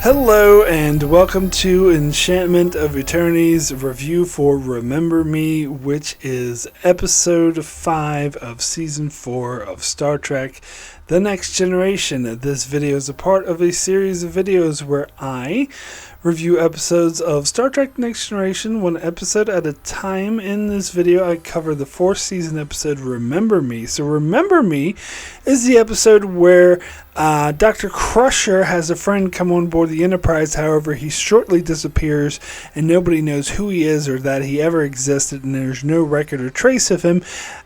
Hello and welcome to Enchantment of Eternity's review for Remember Me, which is episode 5 of season 4 of Star Trek The Next Generation. This video is a part of a series of videos where I review episodes of Star Trek Next Generation one episode at a time. In this video I cover the 4th season episode Remember Me. So Remember Me is the episode where Dr. Crusher has a friend come on board the Enterprise. However, he shortly disappears and nobody knows who he is or that he ever existed, and there's no record or trace of him,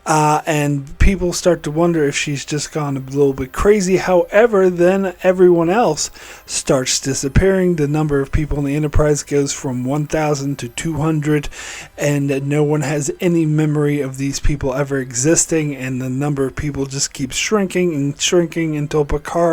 and people start to wonder if she's just gone a little bit crazy. However, then everyone else starts disappearing. The number of people in the Enterprise goes from 1,000 to 200, and no one has any memory of these people ever existing, and the number of people just keeps shrinking and shrinking until Picard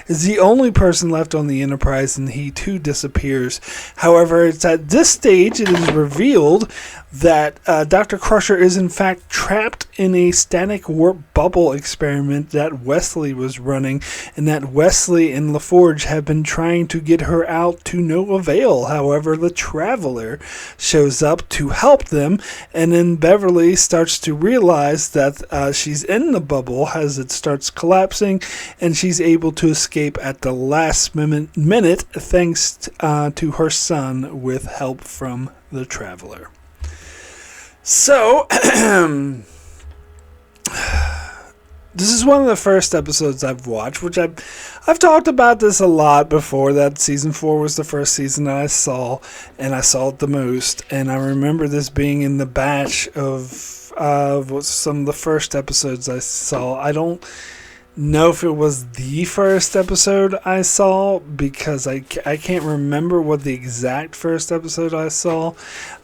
is the only person left on the Enterprise, and he too disappears. However, it's at this stage it is revealed that Dr. Crusher is in fact trapped in a static warp bubble experiment that Wesley was running, and that Wesley and LaForge have been trying to get her out to no avail. However, the Traveler shows up to help them, and then Beverly starts to realize that she's in the bubble as it starts collapsing, and she's able to escape at the last minute thanks to her son with help from the Traveler. So, this is one of the first episodes I've watched, which I've talked about this a lot before, that season 4 was the first season that I saw, and I saw it the most, and I remember this being in the batch of some of the first episodes I saw. I don't know if it was the first episode I saw, because I can't remember what the exact first episode I saw.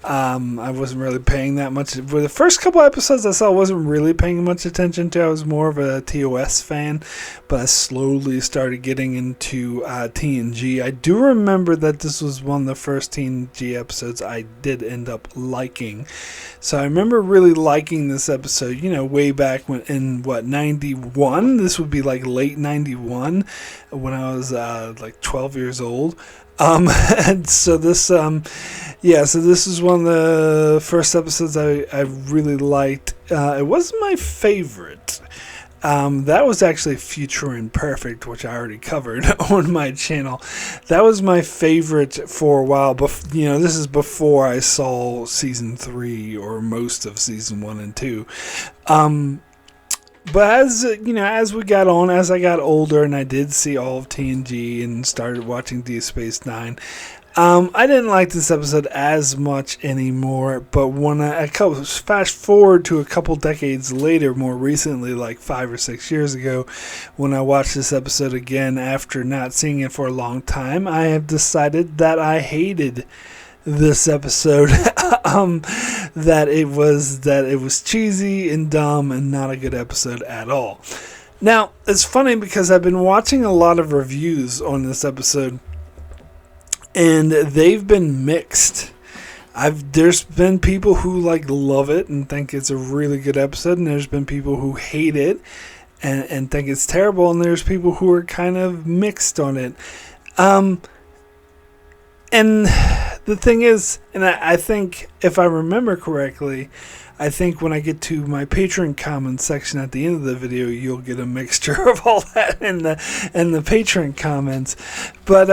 I wasn't really paying that much. For the first couple episodes I saw, I wasn't really paying much attention to. I was more of a TOS fan, but I slowly started getting into TNG. I do remember that this was one of the first TNG episodes I did end up liking. So I remember really liking this episode, way back in 91? This would be like late 91 when I was like 12 years old. And so this, so this is one of the first episodes I really liked. It wasn't my favorite. That was actually Future Imperfect, which I already covered on my channel. That was my favorite for a while. This is before I saw season 3 or most of season 1 and 2. But as we got on, as I got older and I did see all of TNG and started watching Deep Space Nine, I didn't like this episode as much anymore. But when I fast forward to a couple decades later, more recently, like 5 or 6 years ago, when I watched this episode again after not seeing it for a long time, I have decided that I hated this episode. that it was cheesy and dumb and not a good episode at all. Now, it's funny because I've been watching a lot of reviews on this episode, and they've been mixed. There's been people who love it and think it's a really good episode, and there's been people who hate it and think it's terrible, and there's people who are kind of mixed on it. And the thing is, and I think if I remember correctly, I think when I get to my Patreon comments section at the end of the video, you'll get a mixture of all that in the Patreon comments. But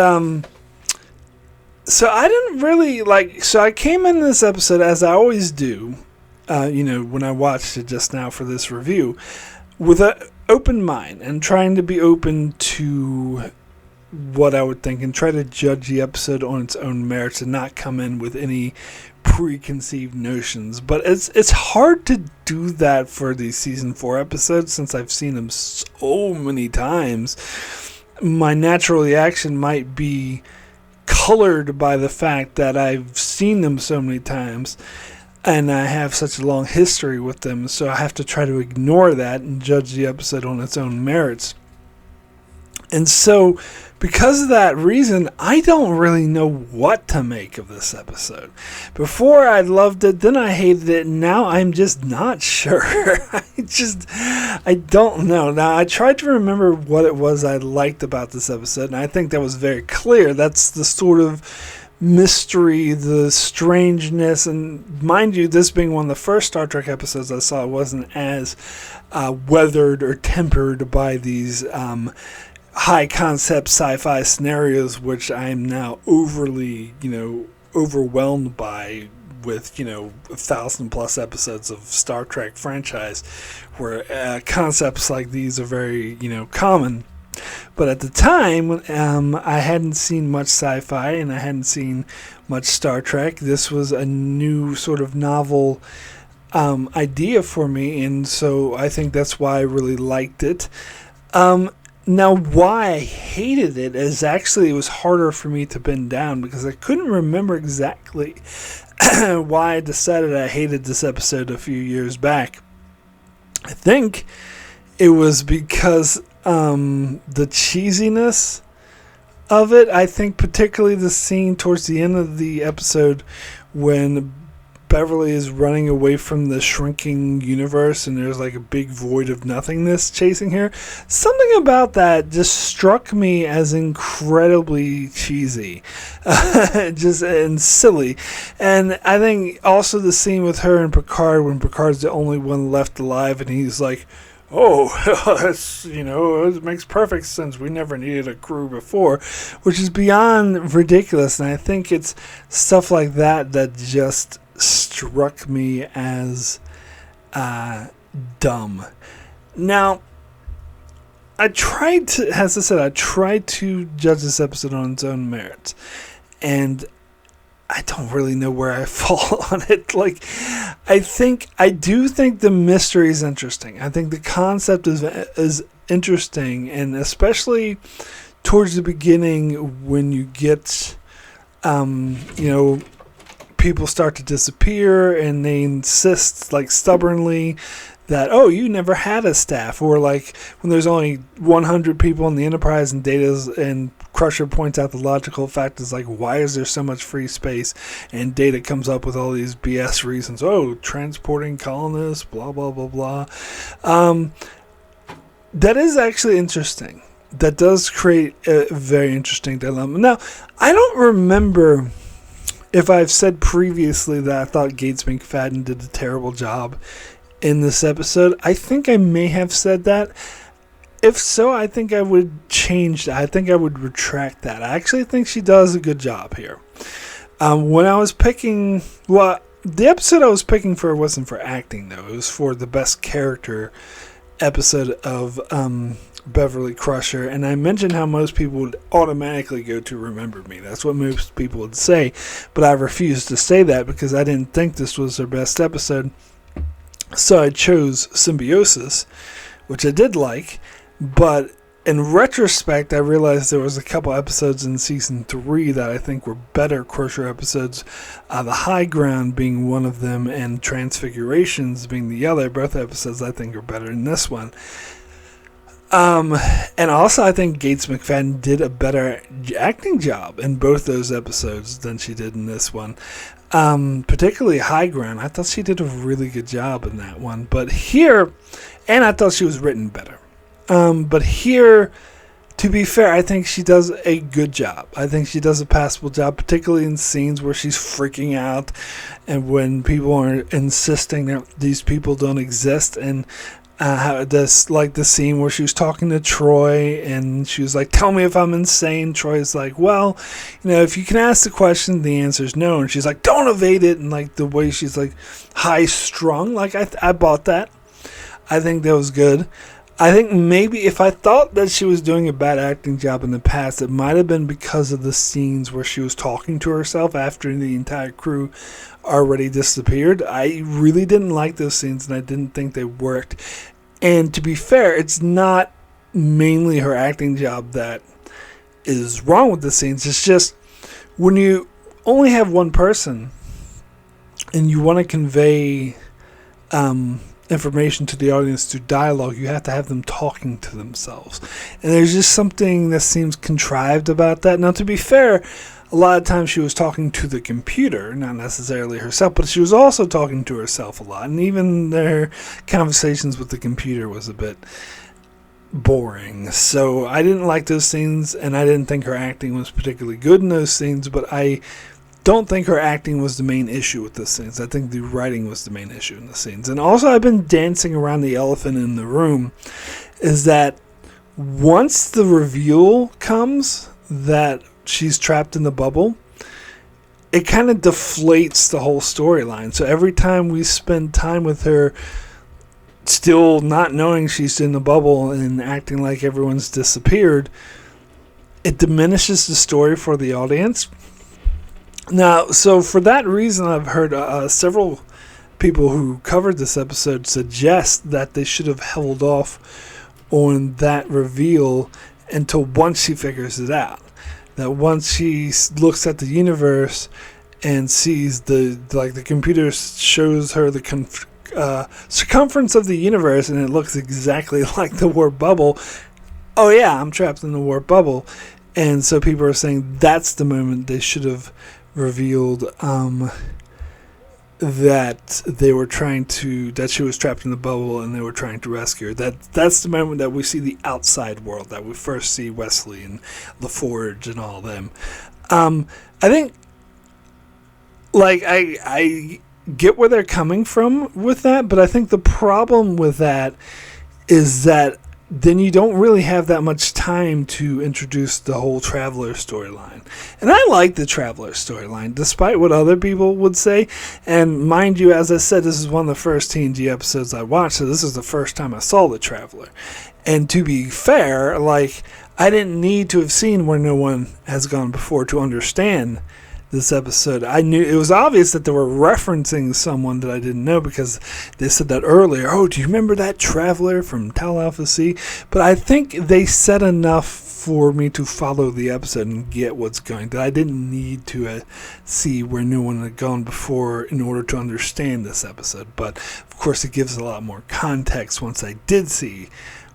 so I didn't really so I came in this episode, as I always do, when I watched it just now for this review, with an open mind and trying to be open to what I would think and try to judge the episode on its own merits and not come in with any preconceived notions. But it's hard to do that for these season 4 episodes, since I've seen them so many times. My natural reaction might be colored by the fact that I've seen them so many times and I have such a long history with them, so I have to try to ignore that and judge the episode on its own merits. And so, because of that reason, I don't really know what to make of this episode. Before I loved it, then I hated it, and now I'm just not sure. I don't know. Now, I tried to remember what it was I liked about this episode, and I think that was very clear. That's the sort of mystery, the strangeness, and mind you, this being one of the first Star Trek episodes I saw, it wasn't as weathered or tempered by these high concept sci-fi scenarios, which I am now overly, overwhelmed by with, 1,000+ episodes of Star Trek franchise, where concepts like these are very, common. But at the time, I hadn't seen much sci-fi and I hadn't seen much Star Trek. This was a new sort of novel idea for me, and so I think that's why I really liked it. Now, why I hated it is actually it was harder for me to pin down because I couldn't remember exactly why I decided I hated this episode a few years back. I think it was because the cheesiness of it. I think particularly the scene towards the end of the episode when Beverly is running away from the shrinking universe and there's like a big void of nothingness chasing her. Something about that just struck me as incredibly cheesy and silly. And I think also the scene with her and Picard when Picard's the only one left alive and he's like, oh, that's, it makes perfect sense. We never needed a crew before, which is beyond ridiculous. And I think it's stuff like that that just struck me as dumb. Now, as I said, I tried to judge this episode on its own merits. And I don't really know where I fall on it. I do think the mystery is interesting. I think the concept is interesting, and especially towards the beginning when you get, people start to disappear and they insist, stubbornly, that, oh, you never had a staff, or when there's only 100 people in the Enterprise and Data's and Crusher points out the logical fact is why is there so much free space, and Data comes up with all these BS reasons, transporting colonists, blah blah blah blah. That is actually interesting. That does create a very interesting dilemma. Now, I don't remember if I've said previously that I thought Gates McFadden did a terrible job in this episode. I think I may have said that. If so, I think I would change that. I think I would retract that. I actually think she does a good job here. When I was picking, the episode I was picking for wasn't for acting, though. It was for the best character episode of Beverly Crusher. And I mentioned how most people would automatically go to Remember Me. That's what most people would say. But I refused to say that because I didn't think this was her best episode. So I chose Symbiosis, which I did like. But in retrospect, I realized there was a couple episodes in season 3 that I think were better Crusher episodes. The High Ground being one of them, and Transfigurations being the other. Both episodes I think are better than this one. And also I think Gates McFadden did a better acting job in both those episodes than she did in this one. Particularly High Ground. I thought she did a really good job in that one. But here, and I thought she was written better. But here, to be fair, I think she does a good job. I think she does a passable job, particularly in scenes where she's freaking out and when people are insisting that these people don't exist. And the scene where she was talking to Troy and she was like, tell me if I'm insane. Troy's like, well, if you can ask the question, the answer is no. And she's like, don't evade it. And the way she's high strung, I bought that. I think that was good. I think maybe if I thought that she was doing a bad acting job in the past, it might have been because of the scenes where she was talking to herself after the entire crew already disappeared. I really didn't like those scenes, and I didn't think they worked. And to be fair, it's not mainly her acting job that is wrong with the scenes. It's just when you only have one person and you want to convey information to the audience through dialogue, you have to have them talking to themselves. And there's just something that seems contrived about that. Now, to be fair, a lot of times she was talking to the computer, not necessarily herself, but she was also talking to herself a lot. And even their conversations with the computer was a bit boring. So I didn't like those scenes, and I didn't think her acting was particularly good in those scenes, but I don't think her acting was the main issue with the scenes. I think the writing was the main issue in the scenes. And also, I've been dancing around the elephant in the room, is that once the reveal comes that she's trapped in the bubble, it kind of deflates the whole storyline. So every time we spend time with her still not knowing she's in the bubble and acting like everyone's disappeared, it diminishes the story for the audience. Now, so for that reason, I've heard several people who covered this episode suggest that they should have held off on that reveal until once she figures it out. That once she looks at the universe and sees the computer shows her the circumference of the universe, and it looks exactly like the warp bubble. Oh yeah, I'm trapped in the warp bubble. And so people are saying that's the moment they should have revealed that they were that she was trapped in the bubble and they were trying to rescue her. That's the moment that we see the outside world, that we first see Wesley and LaForge and all of them. I think, I get where they're coming from with that, but I think the problem with that is that then you don't really have that much time to introduce the whole Traveler storyline. And I like the Traveler storyline, despite what other people would say. And mind you, as I said, this is one of the first TNG episodes I watched, so this is the first time I saw the Traveler. And to be fair, I didn't need to have seen Where No One Has Gone Before to understand this episode. I knew it was obvious that they were referencing someone that I didn't know, because they said that earlier. Oh, do you remember that Traveler from Tau Alpha C? But I think they said enough for me to follow the episode and get what's going, that I didn't need to see Where No One Had Gone Before in order to understand this episode. But of course, it gives a lot more context once I did see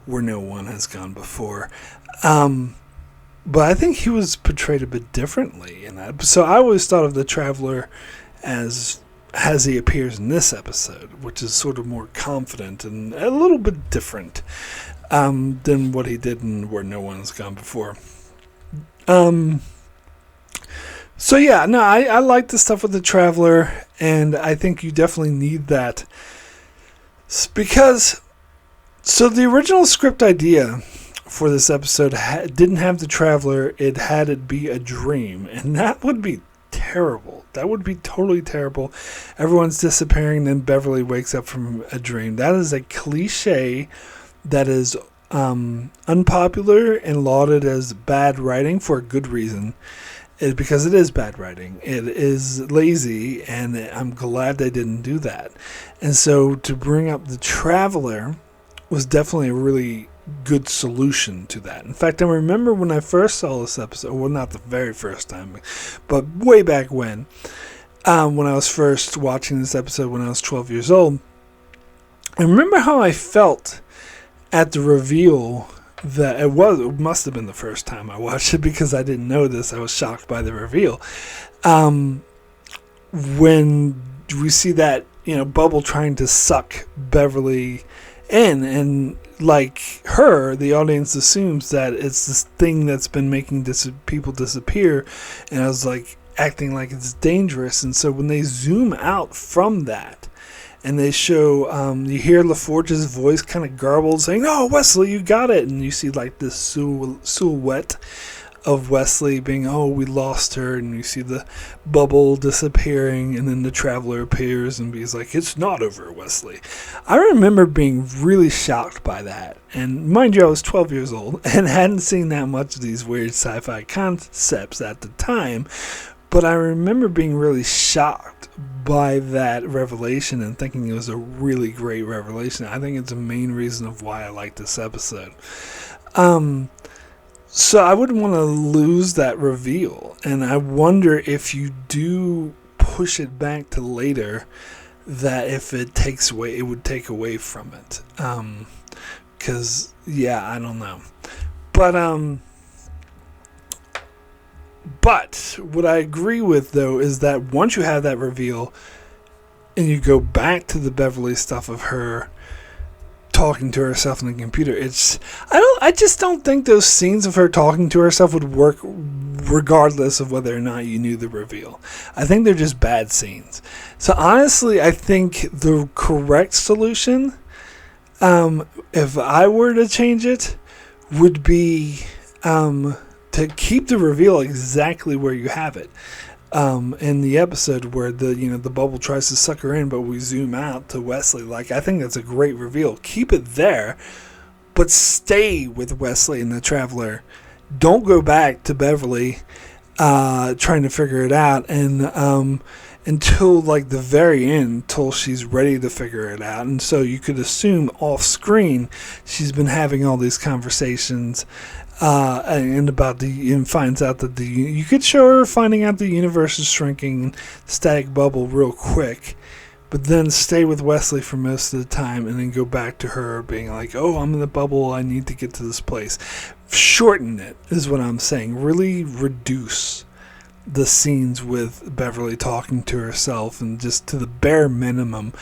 Where No One Has Gone Before. But I think he was portrayed a bit differently in that. So I always thought of the Traveler as he appears in this episode, which is sort of more confident and a little bit different than what he did in Where No One's Gone Before. So yeah, no, I like the stuff with the Traveler, and I think you definitely need that. Because, so the original script idea for this episode didn't have the Traveler, it had it be a dream, and that would be terrible. That would be totally terrible. Everyone's disappearing, then Beverly wakes up from a dream. That is a cliche that is unpopular and lauded as bad writing for a good reason. Because it is bad writing. It is lazy, and I'm glad they didn't do that. And so to bring up the Traveler was definitely a really good solution to that. In fact, I remember when I first saw this episode, well, not the very first time, but way back when I was first watching this episode when I was 12 years old, I remember how I felt at the reveal that it must have been the first time I watched it, because I didn't know this. I was shocked by the reveal. When we see that, Bubble trying to suck Beverly in, and the audience assumes that it's this thing that's been making people disappear, and I was acting like it's dangerous. And so when they zoom out from that and they show, you hear LaForge's voice kind of garbled saying, "Oh, Wesley, you got it," and you see this silhouette of Wesley being, "Oh, we lost her," and you see the bubble disappearing, and then the Traveler appears and he's like, "It's not over, Wesley." I remember being really shocked by that, and mind you, I was 12 years old and hadn't seen that much of these weird sci-fi concepts at the time, but I remember being really shocked by that revelation and thinking it was a really great revelation. I think it's the main reason of why I like this episode. So I wouldn't want to lose that reveal, and I wonder if you do push it back to later, that if it takes away, it would take away from it. Because I don't know, but what I agree with though is that once you have that reveal, and you go back to the Beverly stuff of her talking to herself in the computer, I just don't think those scenes of her talking to herself would work regardless of whether or not you knew the reveal. I think they're just bad scenes. So honestly, I think the correct solution, if I were to change it, would be to keep the reveal exactly where you have it. In the episode where the bubble tries to suck her in, but we zoom out to Wesley. Like, I think that's a great reveal. Keep it there, but stay with Wesley and the Traveler. Don't go back to Beverly trying to figure it out and until like the very end, until she's ready to figure it out. And so you could assume off screen she's been having all these conversations and finds out that you could show her finding out the universe is shrinking, static bubble real quick, but then stay with Wesley for most of the time and then go back to her being like, oh, I'm in the bubble, I need to get to this place. Shorten it is what I'm saying. Really reduce the scenes with Beverly talking to herself and just to the bare minimum,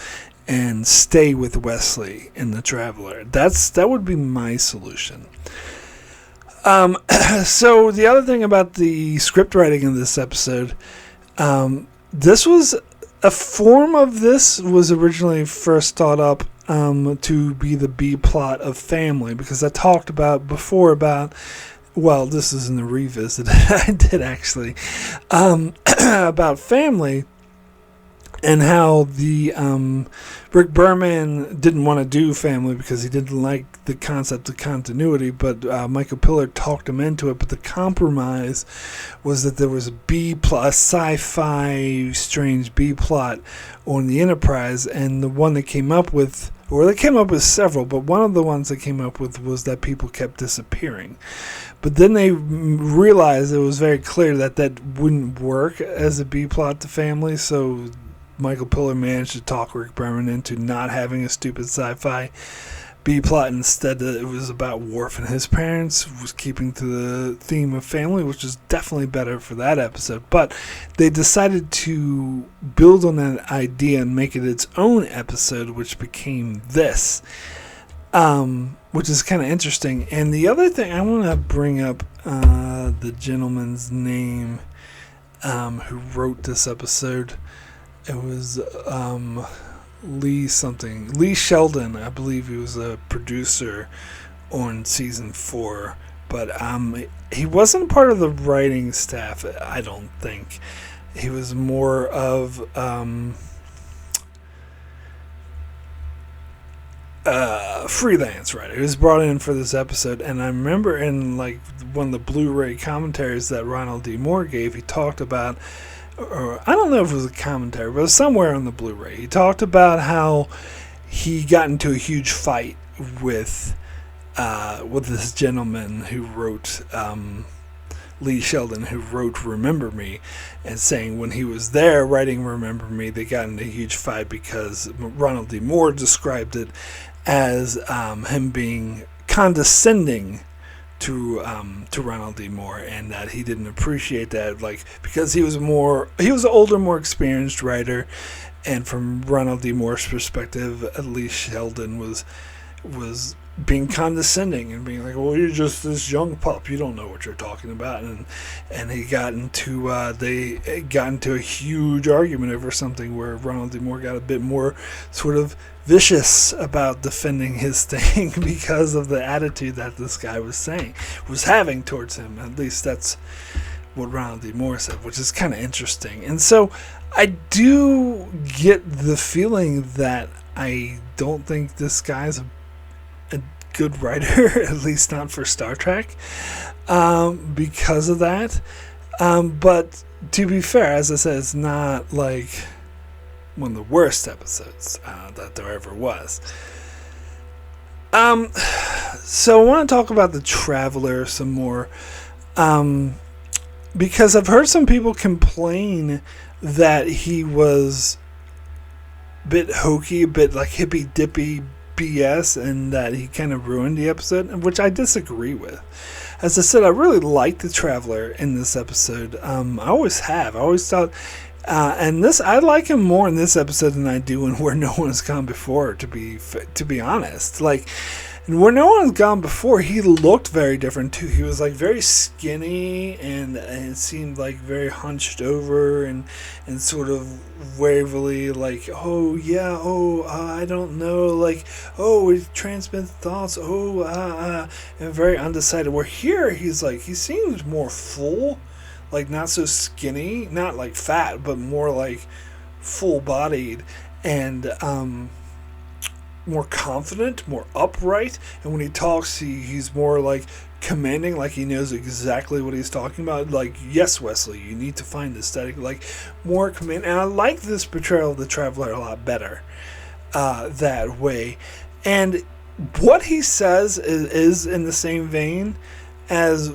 and stay with Wesley and the Traveler. That would be my solution. So the other thing about the script writing in this episode, this was a form of this was originally first thought up to be the B plot of Family, because I talked about before about, well, this is in the revisit I did actually, about Family. And how the Rick Berman didn't want to do Family because he didn't like the concept of continuity, but Michael Piller talked him into it. But the compromise was that there was a B plot, a sci-fi strange B plot on the Enterprise, and the one they came up with, or they came up with several, but one of the ones they came up with was that people kept disappearing. But then they realized it was very clear that wouldn't work as a B plot to Family, so Michael Piller managed to talk Rick Berman into not having a stupid sci-fi B-plot. Instead, it was about Worf and his parents, was keeping to the theme of family, which is definitely better for that episode. But they decided to build on that idea and make it its own episode, which became this, which is kind of interesting. And the other thing, I want to bring up the gentleman's name who wrote this episode. It was Lee Sheldon. I believe he was a producer on season 4, but he wasn't part of the writing staff. I don't think he was more of freelance writer. He was brought in for this episode, and I remember in like one of the Blu-ray commentaries that Ronald D. Moore gave, he talked about, or I don't know if it was a commentary, but it was somewhere on the Blu-ray. He talked about how he got into a huge fight with this gentleman who wrote Lee Sheldon, who wrote Remember Me, and saying when he was there writing Remember Me, they got into a huge fight because Ronald D. Moore described it as him being condescending to Ronald D. Moore, and that he didn't appreciate that, like, because he was an older, more experienced writer, and from Ronald D. Moore's perspective, at least Sheldon was being condescending and being like, well, you're just this young pup, you don't know what you're talking about, and he got into they got into a huge argument over something where Ronald D. Moore got a bit more sort of vicious about defending his thing because of the attitude that this guy was having towards him. At least that's what Ronald D. Moore said, which is kind of interesting. And so I do get the feeling that I don't think this guy's a good writer, at least not for Star Trek, because of that. But to be fair, as I said, it's not like one of the worst episodes that there ever was. So I want to talk about the Traveler some more, because I've heard some people complain that he was bit hokey, a bit like hippy dippy BS, and that he kind of ruined the episode, which I disagree with. As I said, I really liked the Traveler in this episode. I always have. I always thought, and this I like him more in this episode than I do in Where No One Has Gone Before. To be honest, like. And Where No One Has Gone Before, he looked very different too. He was like very skinny and it seemed like very hunched over and sort of waverly, like, oh yeah, I don't know, like, oh, he transmits thoughts, and very undecided. Where here, he's like, he seems more full, like not so skinny, not like fat, but more like full bodied and, more confident, more upright, and when he talks, he's more like commanding, like he knows exactly what he's talking about. Like, yes, Wesley, you need to find this static, like more command. And I like this portrayal of the Traveler a lot better that way. And what he says is in the same vein as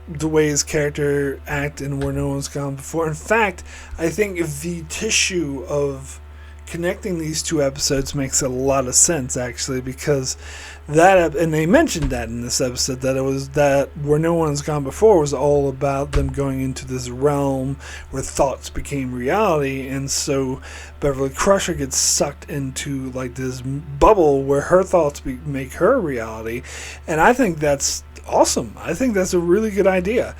the way his character act in Where No One's Gone Before. In fact, I think the tissue of connecting these two episodes makes a lot of sense, actually, because and they mentioned that in this episode, that it was that Where No One's Gone Before was all about them going into this realm where thoughts became reality, and so Beverly Crusher gets sucked into like this bubble where her thoughts make her reality, and I think that's awesome. I think that's a really good idea.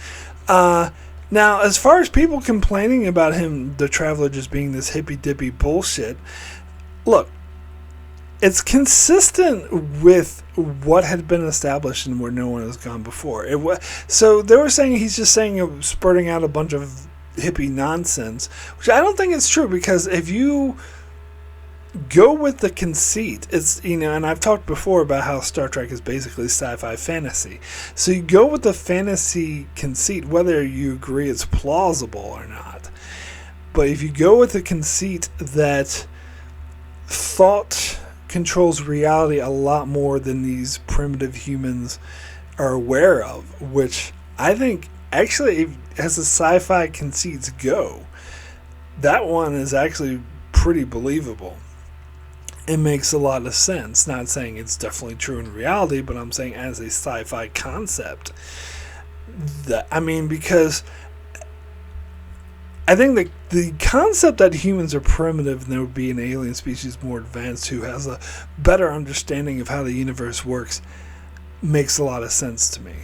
Now, as far as people complaining about him, the Traveler, just being this hippy-dippy bullshit, look, it's consistent with what had been established in Where No One Has Gone Before. So they were saying he's just spurting out a bunch of hippie nonsense, which I don't think is true, because if you go with the conceit, it's, and I've talked before about how Star Trek is basically sci-fi fantasy. So you go with the fantasy conceit, whether you agree it's plausible or not. But if you go with the conceit that thought controls reality a lot more than these primitive humans are aware of, which I think actually, as the sci-fi conceits go, that one is actually pretty believable. It makes a lot of sense. Not saying it's definitely true in reality, but I'm saying as a sci-fi concept. Because I think the concept that humans are primitive and there would be an alien species more advanced who has a better understanding of how the universe works makes a lot of sense to me.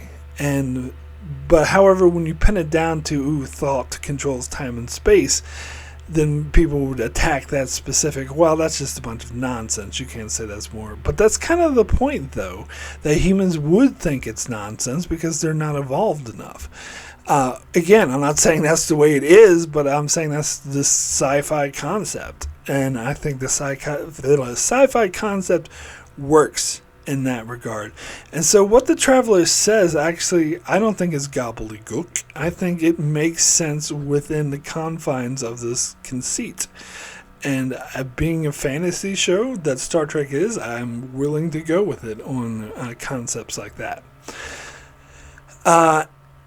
But however, when you pin it down to thought controls time and space, then people would attack that specific, well, that's just a bunch of nonsense. You can't say that's more. But that's kind of the point, though, that humans would think it's nonsense because they're not evolved enough. Again, I'm not saying that's the way it is, but I'm saying that's the sci-fi concept. And I think the sci-fi concept works in that regard. And so what the Traveler says, actually, I don't think is gobbledygook. I think it makes sense within the confines of this conceit. And being a fantasy show that Star Trek is, I'm willing to go with it on concepts like that.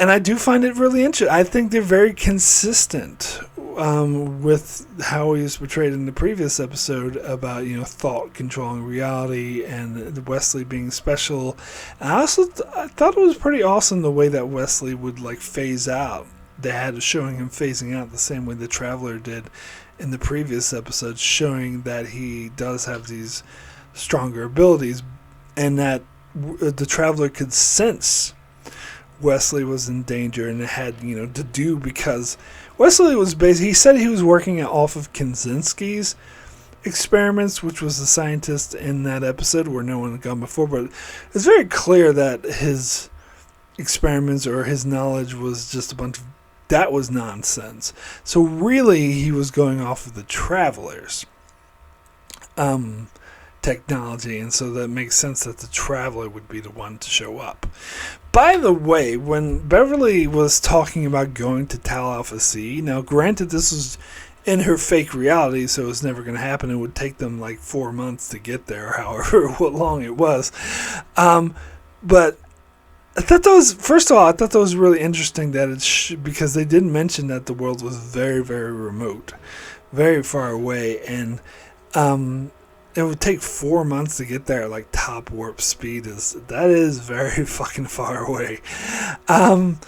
And I do find it really interesting. I think they're very consistent with how he was portrayed in the previous episode about, thought controlling reality and Wesley being special. And I thought it was pretty awesome the way that Wesley would phase out. They had showing him phasing out the same way the Traveler did in the previous episode, showing that he does have these stronger abilities and that the Traveler could sense Wesley was in danger and it had, to do, because Wesley was he said he was working off of Kaczynski's experiments, which was the scientist in that episode Where No One Had Gone Before, but it's very clear that his experiments or his knowledge was just that was nonsense. So really he was going off of the Traveler's technology, and so that makes sense that the Traveler would be the one to show up. By the way, when Beverly was talking about going to Tau Alpha C, now granted this was in her fake reality, so it was never going to happen. It would take them 4 months to get there, however what long it was. But I thought that was, first of all, I thought that was really interesting that because they did mention that the world was very, very remote, very far away, and It would take 4 months to get there. Like top warp speed that is very fucking far away. And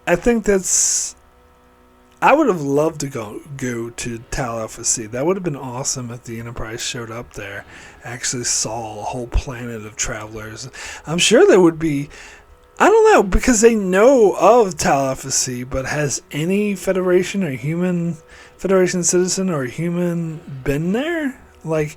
I think I would have loved to go to Tal Alpha C. That would have been awesome if the Enterprise showed up there, actually saw a whole planet of travelers. I'm sure there would be, I don't know, because they know of Tal Alpha C, but has any Federation or human Federation citizen or human been there? Like,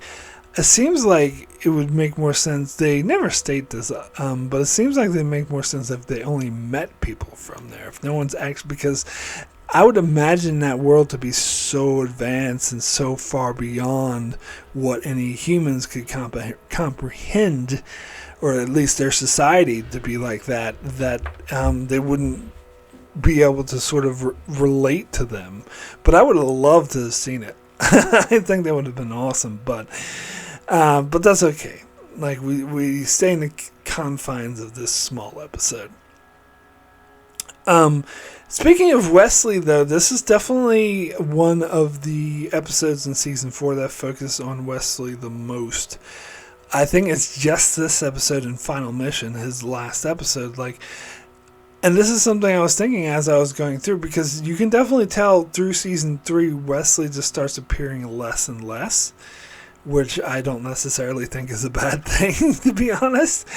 it seems like it would make more sense. They never state this, but it seems like they make more sense if they only met people from there. If no one's actually, because I would imagine that world to be so advanced and so far beyond what any humans could comprehend, or at least their society to be like that they wouldn't be able to sort of relate to them. But I would have loved to have seen it. I think that would have been awesome, but that's okay. Like, we stay in the confines of this small episode. Speaking of Wesley, though, this is definitely one of the episodes in season 4 that focus on Wesley the most. I think it's just this episode in Final Mission, his last episode. Like, and this is something I was thinking as I was going through, because you can definitely tell through season 3, Wesley just starts appearing less and less, which I don't necessarily think is a bad thing, to be honest.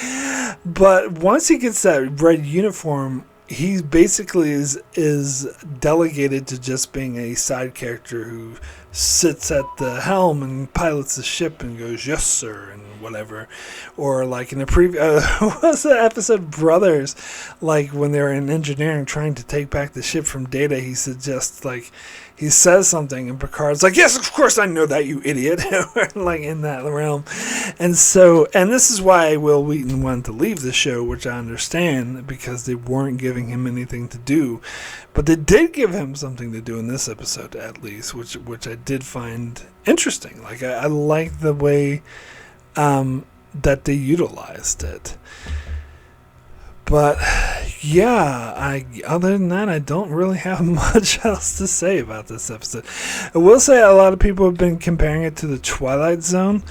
But once he gets that red uniform, he basically is delegated to just being a side character who sits at the helm and pilots the ship and goes, "Yes, sir," and whatever. Or like in the previous, what was the episode Brothers? Like when they were in engineering trying to take back the ship from Data, he suggests, like, he says something and Picard's like, "Yes, of course I know that, you idiot." Like in that realm. And so, and this is why Will Wheaton wanted to leave the show, which I understand, because they weren't giving him anything to do. But they did give him something to do in this episode, at least, which I did find interesting. Like, I like the way that they utilized it. But yeah, other than that, I don't really have much else to say about this episode. I will say a lot of people have been comparing it to the Twilight Zone,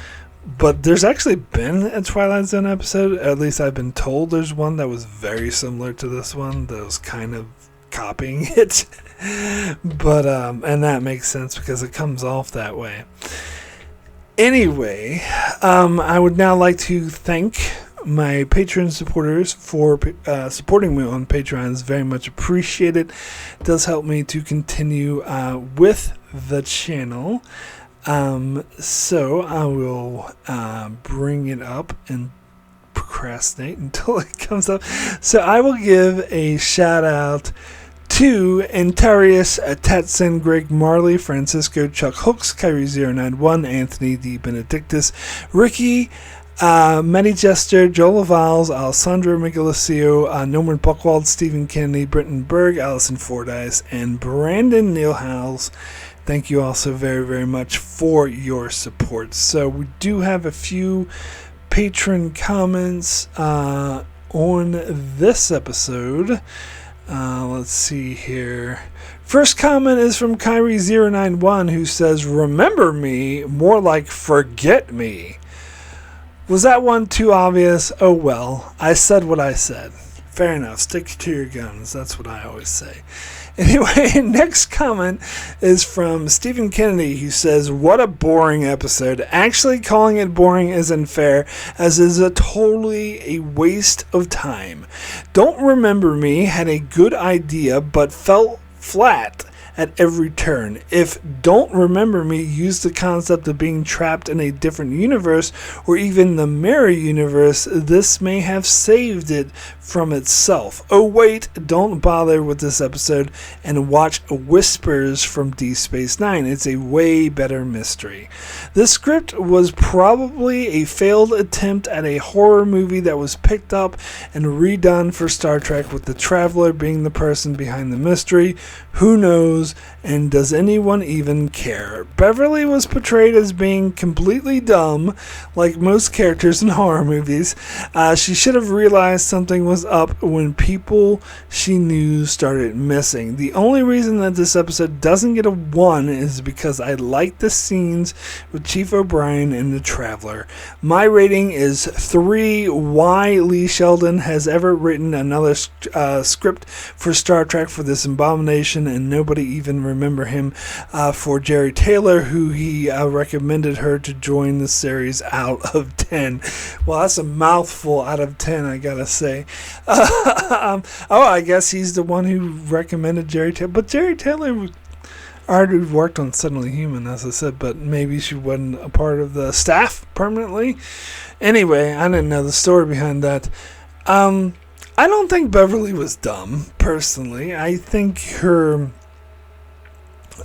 but there's actually been a Twilight Zone episode. At least I've been told there's one that was very similar to this one that was kind of copying it. But and that makes sense because it comes off that way. Anyway, I would now like to thank my Patreon supporters for supporting me on Patreon. Is very much appreciated. It does help me to continue with the channel. So I will bring it up and procrastinate until it comes up. So I will give a shout out to Antarius, Tetson, Greg Marley, Francisco, Chuck Hooks, Kyrie091, Anthony D. Benedictus, Ricky, Matty Jester, Joel Valls, Alessandro Miguelicio, Norman Buchwald, Stephen Kennedy, Britton Berg, Allison Fordyce, and Brandon Neilhouse. Thank you all so very, very much for your support. So we do have a few patron comments on this episode. Let's see here. First comment is from Kyrie091, who says, "Remember me, more like forget me." Was that one too obvious? Oh well, I said what I said. Fair enough, stick to your guns. That's what I always say. Anyway, next comment is from Stephen Kennedy, who says, "What a boring episode. Actually, calling it boring isn't fair, as is a totally a waste of time. Don't Remember Me had a good idea, but felt flat at every turn. If Don't Remember Me used the concept of being trapped in a different universe, or even the mirror universe, this may have saved it from itself. Oh wait, don't bother with this episode and watch Whispers from Deep Space Nine. It's a way better mystery. This script was probably a failed attempt at a horror movie that was picked up and redone for Star Trek, with the Traveler being the person behind the mystery. Who knows? And does anyone even care? Beverly was portrayed as being completely dumb, like most characters in horror movies. She should have realized something was was up when people she knew started missing. The only reason that this episode doesn't get a 1 is because I like the scenes with Chief O'Brien and the Traveler. My rating is 3. Why Lee Sheldon has ever written another script for Star Trek for this abomination, and nobody even remember him for Jerry Taylor, who he recommended her to join the series out of 10. Well, that's a mouthful. Out of 10, I gotta say. I guess he's the one who recommended Jerry Taylor. But Jerry Taylor already worked on Suddenly Human, as I said, but maybe she wasn't a part of the staff permanently. Anyway, I didn't know the story behind that. I don't think Beverly was dumb, personally. I think her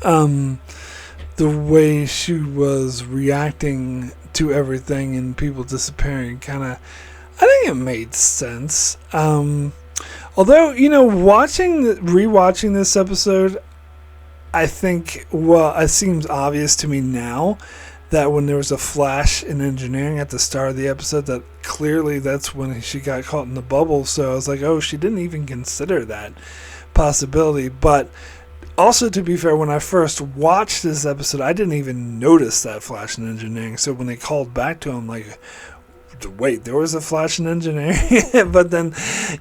the way she was reacting to everything and people disappearing I think it made sense. Although, rewatching this episode, I think, it seems obvious to me now that when there was a flash in engineering at the start of the episode, that clearly that's when she got caught in the bubble. So I was like, oh, she didn't even consider that possibility. But also, to be fair, when I first watched this episode, I didn't even notice that flash in engineering. So when they called back to him, like, wait, there was a flash in engineering? But then,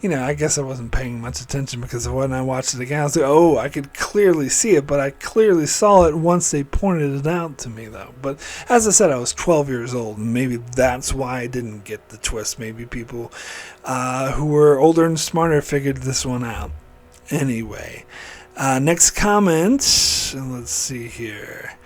I guess I wasn't paying much attention, because when I watched it again, I was like, oh, I could clearly see it, but I clearly saw it once they pointed it out to me, though. But as I said, I was 12 years old, and maybe that's why I didn't get the twist. Maybe people who were older and smarter figured this one out. Anyway, next comment. Let's see here.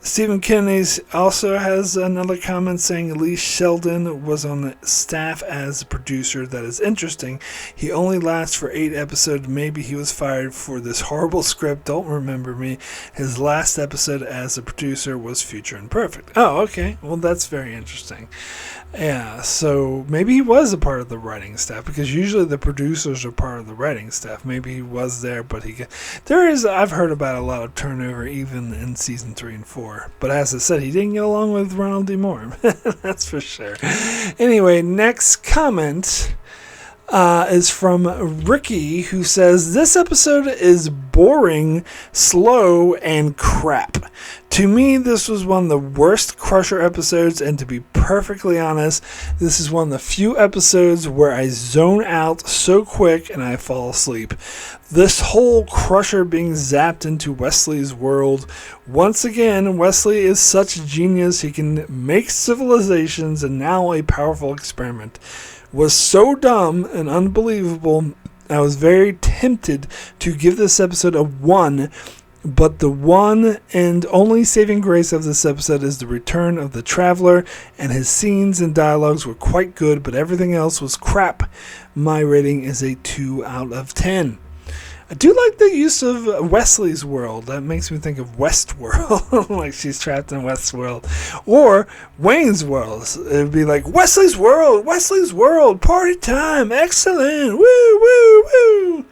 Stephen Kennedy also has another comment saying Lee Sheldon was on the staff as a producer. That is interesting. He only lasts for 8 episodes. Maybe he was fired for this horrible script. Don't remember me. His last episode as a producer was Future Imperfect. Oh, okay. Well, that's very interesting. Yeah, so maybe he was a part of the writing staff, because usually the producers are part of the writing staff. Maybe he was there, but I've heard about a lot of turnover even in season 3 and 4. But as I said, he didn't get along with Ronald D. Moore. That's for sure. Anyway, next comment is from Ricky, who says, this episode is boring, slow, and crap. To me, this was one of the worst Crusher episodes, and to be perfectly honest, this is one of the few episodes where I zone out so quick and I fall asleep. This whole Crusher being zapped into Wesley's world. Once again, Wesley is such a genius. He can make civilizations, and now a powerful experiment. Was so dumb and unbelievable. I was very tempted to give this episode a 1, but the one and only saving grace of this episode is the return of the Traveler, and his scenes and dialogues were quite good, but everything else was crap. My rating is a 2 out of 10. I do like the use of Wesley's world. That makes me think of Westworld, like she's trapped in Westworld. Or Wayne's World. It would be like, Wesley's World, party time, excellent, woo, woo, woo.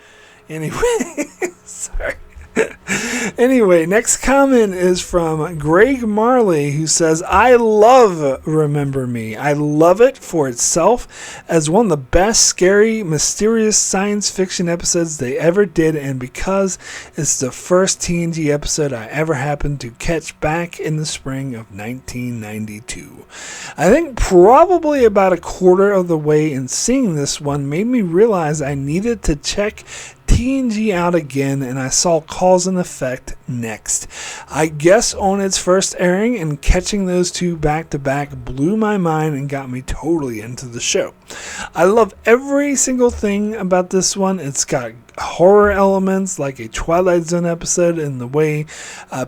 Anyway, sorry. Anyway, next comment is from Greg Marley, who says, I love Remember Me. I love it for itself as one of the best scary, mysterious science fiction episodes they ever did, and because it's the first TNG episode I ever happened to catch back in the spring of 1992. I think probably about a quarter of the way in seeing this one made me realize I needed to check TNG out again, and I saw Cause and Effect next. I guess on its first airing, and catching those two back to back blew my mind and got me totally into the show. I love every single thing about this one. It's got horror elements like a Twilight Zone episode in the way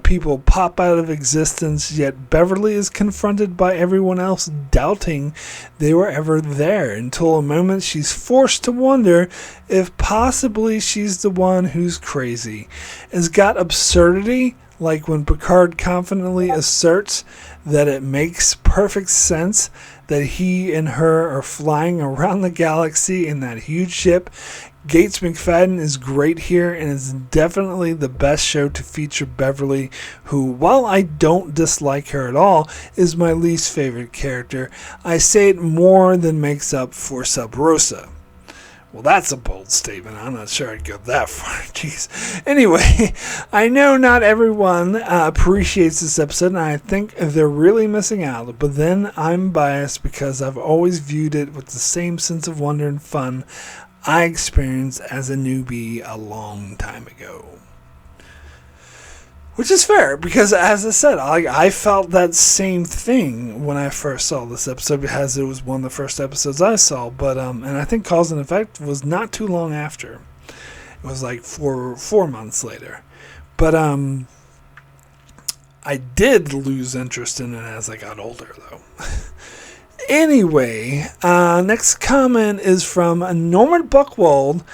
people pop out of existence, yet Beverly is confronted by everyone else doubting they were ever there, until a moment she's forced to wonder if possibly she's the one who's crazy. It's got absurdity, like when Picard confidently asserts that it makes perfect sense that he and her are flying around the galaxy in that huge ship. Gates McFadden is great here and is definitely the best show to feature Beverly, who, while I don't dislike her at all, is my least favorite character. I say it more than makes up for Sub Rosa. Well, that's a bold statement. I'm not sure I'd go that far. Jeez. Anyway, I know not everyone appreciates this episode, and I think they're really missing out. But then I'm biased because I've always viewed it with the same sense of wonder and fun I experienced as a newbie a long time ago. Which is fair, because as I said, I felt that same thing when I first saw this episode, because it was one of the first episodes I saw. But and I think Cause and Effect was not too long after. It was like four months later. But I did lose interest in it as I got older, though. Anyway, next comment is from Norman Buckwald,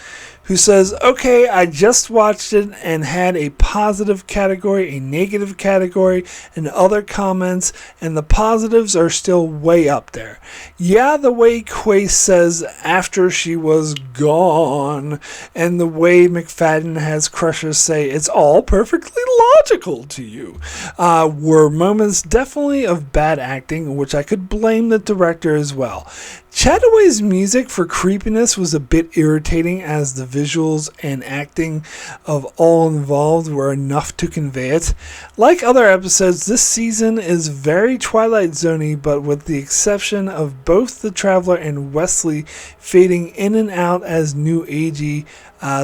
who says, okay, I just watched it and had a positive category, a negative category, and other comments, and the positives are still way up there. Yeah, the way Quay says after she was gone, and the way McFadden has Crusher say it's all perfectly logical to you, were moments definitely of bad acting, which I could blame the director as well. Chataway's music for creepiness was a bit irritating, as the visuals and acting of all involved were enough to convey it. Like other episodes, this season is very Twilight Zone-y, but with the exception of both the Traveler and Wesley fading in and out as new agey,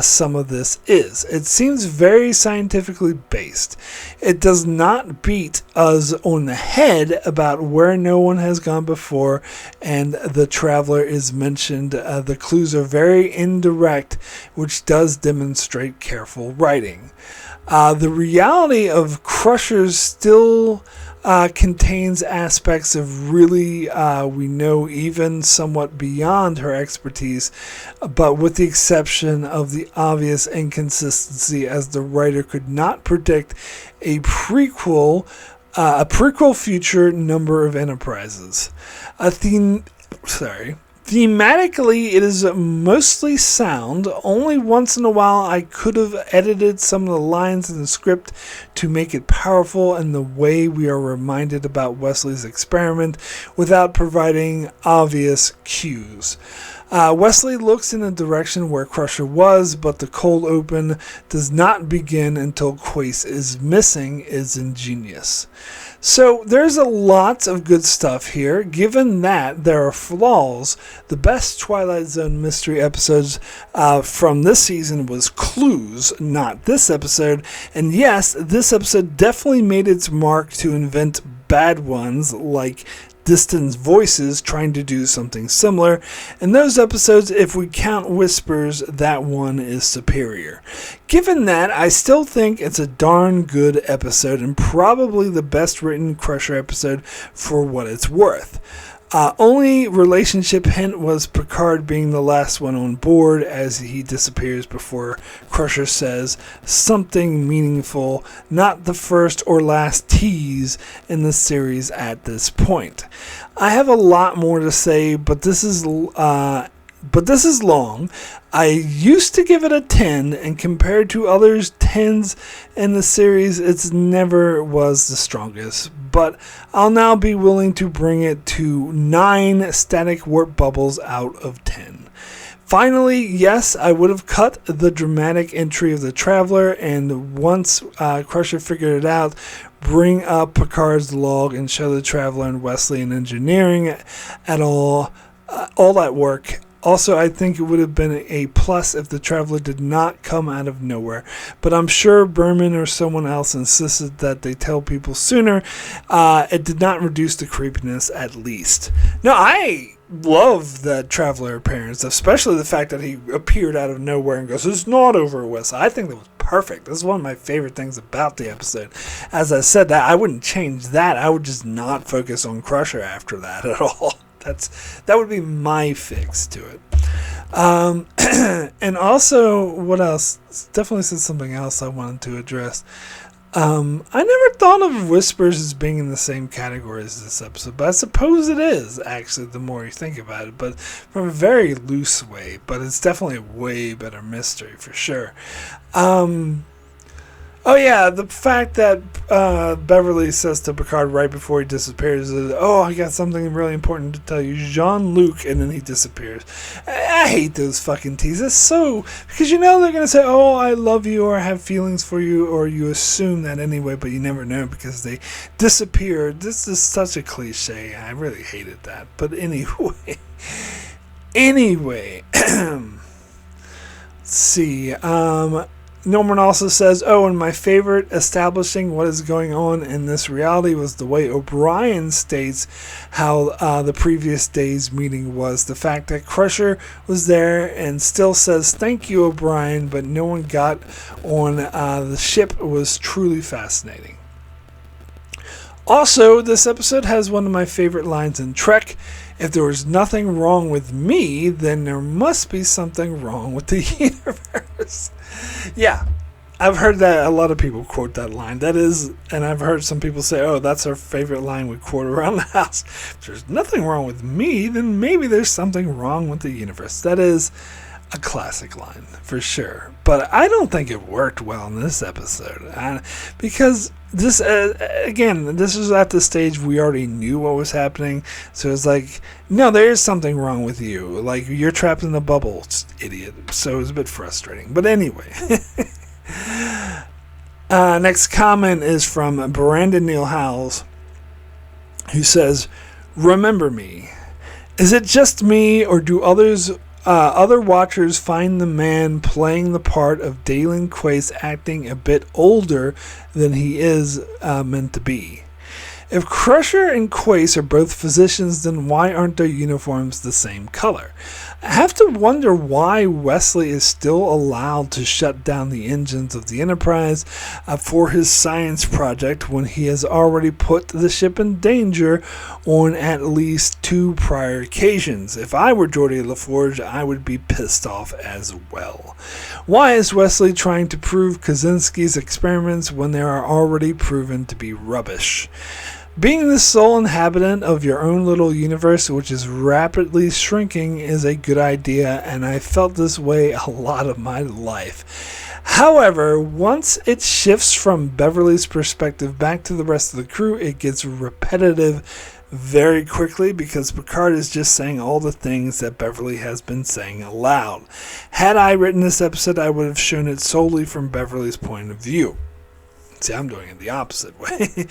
some of this is. It seems very scientifically based. It does not beat us on the head about where no one has gone before, and the Traveler is mentioned. The clues are very indirect, which does demonstrate careful writing. The reality of Crusher's still contains aspects of really, we know, even somewhat beyond her expertise, but with the exception of the obvious inconsistency, as the writer could not predict a prequel future number of Enterprises. Thematically, it is mostly sound. Only once in a while I could have edited some of the lines in the script to make it powerful in the way we are reminded about Wesley's experiment without providing obvious cues. Wesley looks in the direction where Crusher was, but the cold open does not begin until Quace is missing is ingenious. So there's a lot of good stuff here. Given that there are flaws, the best Twilight Zone mystery episodes from this season was Clues, not this episode. And yes, this episode definitely made its mark to invent bad ones like Distant Voices trying to do something similar. In those episodes, if we count Whispers, that one is superior. Given that, I still think it's a darn good episode and probably the best written Crusher episode for what it's worth. Only relationship hint was Picard being the last one on board, as he disappears before Crusher says something meaningful, not the first or last tease in the series at this point. I have a lot more to say, but this is long. I used to give it a 10, and compared to others 10s in the series, it never was the strongest. But I'll now be willing to bring it to 9 static warp bubbles out of 10. Finally, yes, I would have cut the dramatic entry of the Traveler, and once Crusher figured it out, bring up Picard's log and show the Traveler and Wesley and engineering at all that work. Also, I think it would have been a plus if the Traveler did not come out of nowhere. But I'm sure Berman or someone else insisted that they tell people sooner. It did not reduce the creepiness, at least. No, I love the Traveler appearance, especially the fact that he appeared out of nowhere and goes, "It's not over, Wes." I think that was perfect. This is one of my favorite things about the episode. As I said, that I wouldn't change that. I would just not focus on Crusher after that at all. That would be my fix to it. And also, what else? Definitely said something else I wanted to address. I never thought of Whispers as being in the same category as this episode, but I suppose it is, actually, the more you think about it, but from a very loose way, but it's definitely a way better mystery, for sure. Oh yeah, the fact that Beverly says to Picard right before he disappears is, "Oh, I got something really important to tell you, Jean-Luc," and then he disappears. I hate those fucking teases. So, because they're going to say, "Oh, I love you," or "I have feelings for you," or you assume that anyway, but you never know because they disappeared. This is such a cliche. I really hated that. But anyway, let's see. Norman also says, "Oh, and my favorite establishing what is going on in this reality was the way O'Brien states how the previous day's meeting was. The fact that Crusher was there and still says, 'Thank you, O'Brien,' but no one got on the ship was truly fascinating." Also, this episode has one of my favorite lines in Trek. "If there was nothing wrong with me, then there must be something wrong with the universe." Yeah, I've heard that a lot of people quote that line. That is, and I've heard some people say, "Oh, that's our favorite line we quote around the house. If there's nothing wrong with me, then maybe there's something wrong with the universe." That is a classic line, for sure. But I don't think it worked well in this episode. Because this, again, this was at the stage we already knew what was happening. So it's like, no, there is something wrong with you. Like, you're trapped in a bubble, idiot. So it was a bit frustrating. But anyway. Next comment is from Brandon Neal Howells, who says, "Remember me. Is it just me, or do other watchers find the man playing the part of Dalen Quace acting a bit older than he is meant to be? If Crusher and Quace are both physicians, then why aren't their uniforms the same color? I have to wonder why Wesley is still allowed to shut down the engines of the Enterprise for his science project when he has already put the ship in danger on at least 2 prior occasions. If I were Geordi LaForge, I would be pissed off as well. Why is Wesley trying to prove Kaczynski's experiments when they are already proven to be rubbish? Being the sole inhabitant of your own little universe, which is rapidly shrinking, is a good idea, and I felt this way a lot of my life. However, once it shifts from Beverly's perspective back to the rest of the crew, it gets repetitive very quickly because Picard is just saying all the things that Beverly has been saying aloud. Had I written this episode, I would have shown it solely from Beverly's point of view. See, I'm doing it the opposite way.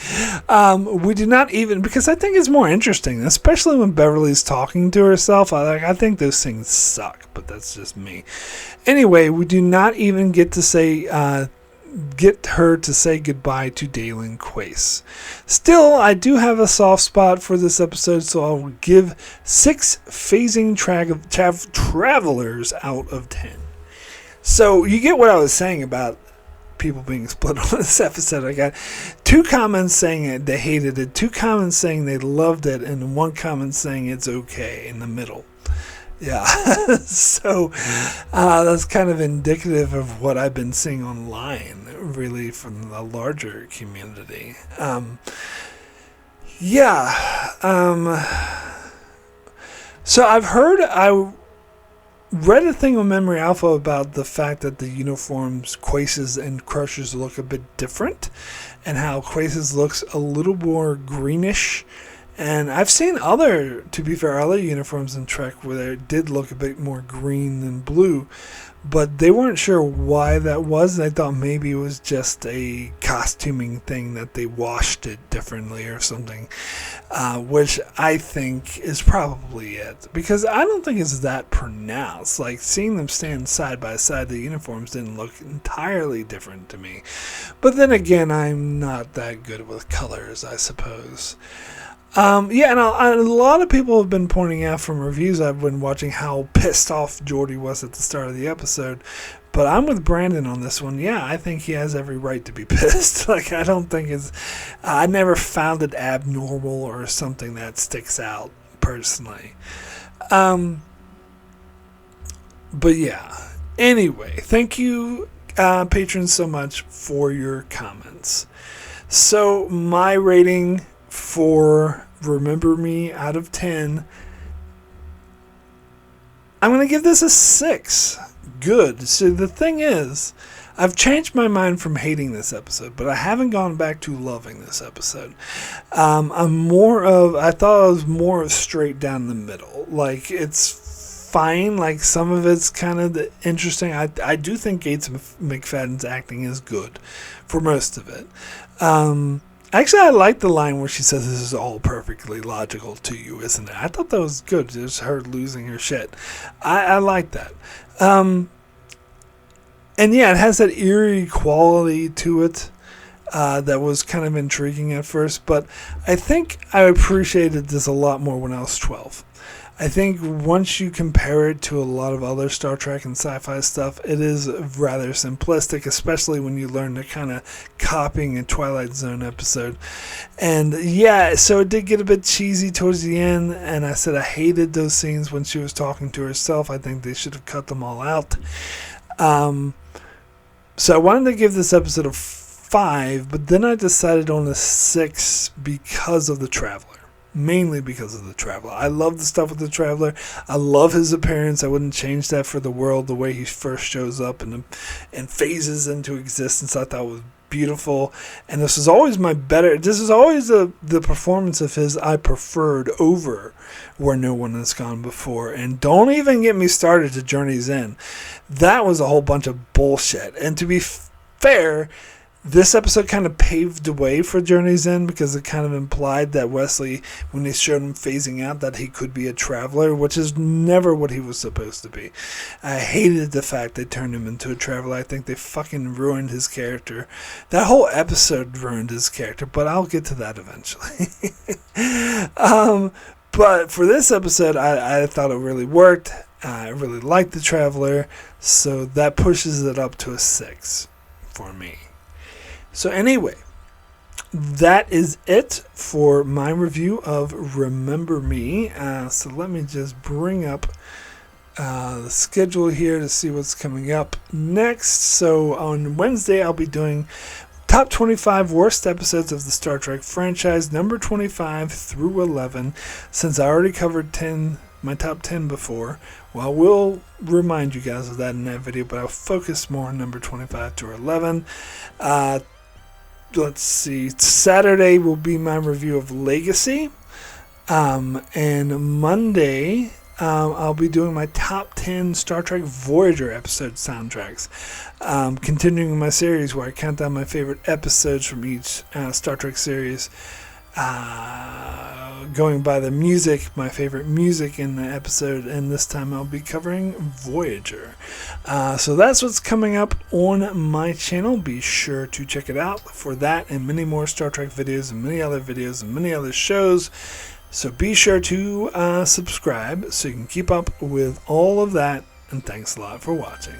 We do not even, because I think it's more interesting, especially when Beverly's talking to herself. I think those things suck, but that's just me. Anyway, we do not even get her to say goodbye to Dalen Quace. Still, I do have a soft spot for this episode, so I'll give 6 phasing travelers out of 10. So you get what I was saying about people being split on this episode. I got 2 comments saying they hated it, 2 comments saying they loved it, and 1 comment saying it's okay in the middle. Yeah. So that's kind of indicative of what I've been seeing online, really, from the larger community. So I read a thing on Memory Alpha about the fact that the uniforms, Quace's and Crusher's, look a bit different, and how Quace's looks a little more greenish. And I've seen other uniforms in Trek where they did look a bit more green than blue, but they weren't sure why that was. They thought maybe it was just a costuming thing that they washed it differently or something, which I think is probably it, because I don't think it's that pronounced. Like, seeing them stand side by side, the uniforms didn't look entirely different to me. But then again, I'm not that good with colors, I suppose. And a lot of people have been pointing out from reviews I've been watching how pissed off Geordi was at the start of the episode. But I'm with Brandon on this one. Yeah, I think he has every right to be pissed. Like, I don't think I never found it abnormal or something that sticks out, personally. But yeah. Anyway, thank you patrons so much for your comments. So my rating for Remember Me out of 10, I'm going to give this a 6. Good. So the thing is, I've changed my mind from hating this episode, but I haven't gone back to loving this episode. I thought it was more of straight down the middle. Like, it's fine. Like, some of it's kind of interesting. I do think Gates McFadden's acting is good for most of it. Actually, I like the line where she says, "This is all perfectly logical to you, isn't it?" I thought that was good. Just her losing her shit. I like that. And yeah, it has that eerie quality to it that was kind of intriguing at first. But I think I appreciated this a lot more when I was 12. I think once you compare it to a lot of other Star Trek and sci-fi stuff, it is rather simplistic, especially when you learn to kind of copying a Twilight Zone episode. And yeah, so it did get a bit cheesy towards the end, and I said I hated those scenes when she was talking to herself. I think they should have cut them all out. So I wanted to give this episode a 5, but then I decided on a 6 because of the Traveler. Mainly because of the Traveler. I love the stuff with the Traveler. I love his appearance. I wouldn't change that for the world. The way he first shows up and phases into existence, I thought was beautiful. And this is always the performance of his I preferred over Where No One Has Gone Before. And don't even get me started to Journey's End. That was a whole bunch of bullshit. And to be fair, this episode kind of paved the way for Journey's End because it kind of implied that Wesley, when they showed him phasing out, that he could be a traveler, which is never what he was supposed to be. I hated the fact they turned him into a traveler. I think they fucking ruined his character. That whole episode ruined his character, but I'll get to that eventually. But for this episode, I thought it really worked. I really liked the Traveler, so that pushes it up to a 6 for me. So anyway, that is it for my review of Remember Me. So let me just bring up the schedule here to see what's coming up next. So on Wednesday, I'll be doing Top 25 Worst Episodes of the Star Trek franchise, number 25 through 11. Since I already covered my top 10 before, well, we'll remind you guys of that in that video, but I'll focus more on number 25 through 11. Let's see. Saturday will be my review of Legacy. And Monday, I'll be doing my top 10 Star Trek Voyager episode soundtracks. Continuing my series where I count down my favorite episodes from each Star Trek series. Going by the music, my favorite music in the episode, and this time I'll be covering Voyager. So that's what's coming up on my channel. Be sure to check it out for that and many more Star Trek videos and many other videos and many other shows. So be sure to subscribe so you can keep up with all of that, and thanks a lot for watching.